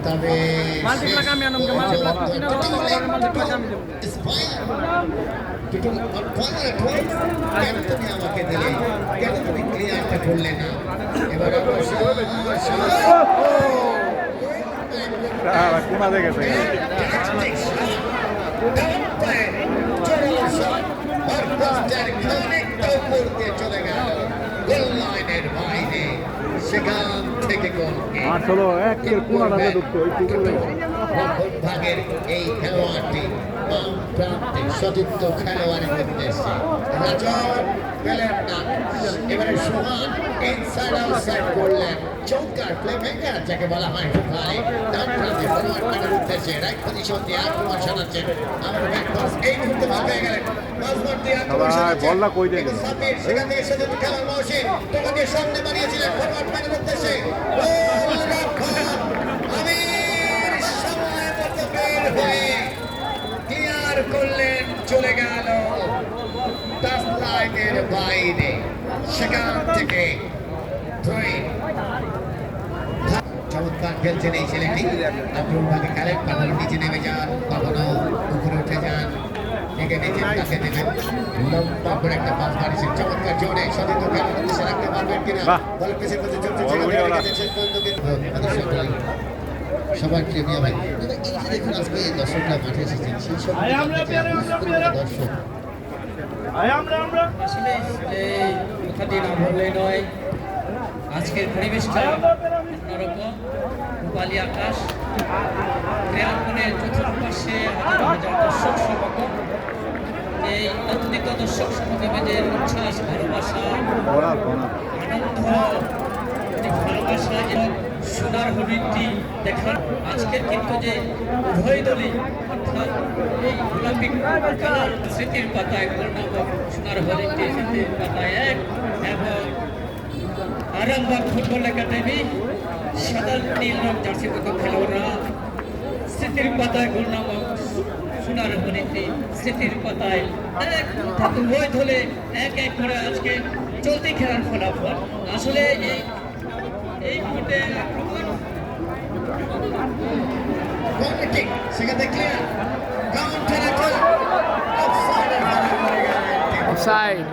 তবে multiply kami anong multiply sino ko multiply kami কেন তুমি আমাকে দিলে কেন তুমি ক্লিয়ারটা করলে না এবার কোনা দেখেছে চলে গেল গোল লাইনের বাইরে সেখান থেকে গোল আসলে একের কোনাটাতে ঢুকতো ভাগের এই খেলোয়াড়টি বাম প্রান্তে সতীর্থ খেলোয়াড়ের উদ্দেশ্যে রাজব পেলেন না এবারে সোহান ইনসাইড আউটসাইড করলেন চৌকার প্লেমেকার যাকে বলা হয় ভাই ডান প্রান্তে ফরওয়ার্ডের উদ্দেশ্যে রাইট পজিশন দিয়ে আক্রমণ চালাচ্ছেন আমার ব্যাক পাস এই মুহূর্তে ভাগ হয়ে গেলেন পাসওয়ার্ড দিয়ে আক্রমণ চালাচ্ছেন বললা কই দেন সামির সেখান থেকে সতীর্থ খেলোয়াড় মহসিন তোকে দিয়ে সামনে বানিয়েছিলেন ফরওয়ার্ড ম্যানের উদ্দেশ্যে গোল রক্ষক আমির সময় মতো বের হয়ে ক্লিয়ার করলেন চলে গেল 10 লাইনের বাইরে সেখান থেকে চমৎকার খেলছেন এই ছেলেটি আক্রমণ ভাগে খেলেন কখনো নিচে নেমে যান কখনো উপরে উঠে যান একে নিচে তাকে নেবেন লম্বা করে একটা পাস মারিয়েছেন চমৎকার জোরে সতীর্থ খেলোয়াড় উদ্দেশ্যে রাখতে পারবেন কিনা বল পেছনে পেছনে সবার প্রিয় ভাই তবে এই যে দেখুন আজকে দর্শকরা মাঠে এসেছেন সেই সব দর্শক আসলে এই কথাটি না বললেই নয় আজকের পরিবেশটা অন্যরকম রূপালী আকাশ ক্রীড়াঙ্গনের চতুর্থ পাশে হাজার হাজার দর্শক সমাগম এই অত্যন্ত দর্শক সমাগমের উচ্ছ্বাস ভালোবাসা আনন্দ ভালোবাসা এবং সোনার হরিণটি দেখার আজকের কিন্তু যে উভয় দলই অর্থাৎ এই গোলাপি কালার স্মৃতির পাতায় সোনার হরিণটি স্মৃতির পাতায় এক এবং আরামবাগ ফুটবল একাডেমি সাদা নীল রং জার্সিবদ্ধ খেলোয়াড়রা স্মৃতির পাতায় গোল নামক সোনার হরিণটি স্মৃতির পাতায় এক উভয় দলে এক এক করে আজকে চলতি খেলার ফলাফল আসলে এই মুহূর্তে সেখান থেকে ক্লিয়ার কাউন্টার অফসাইড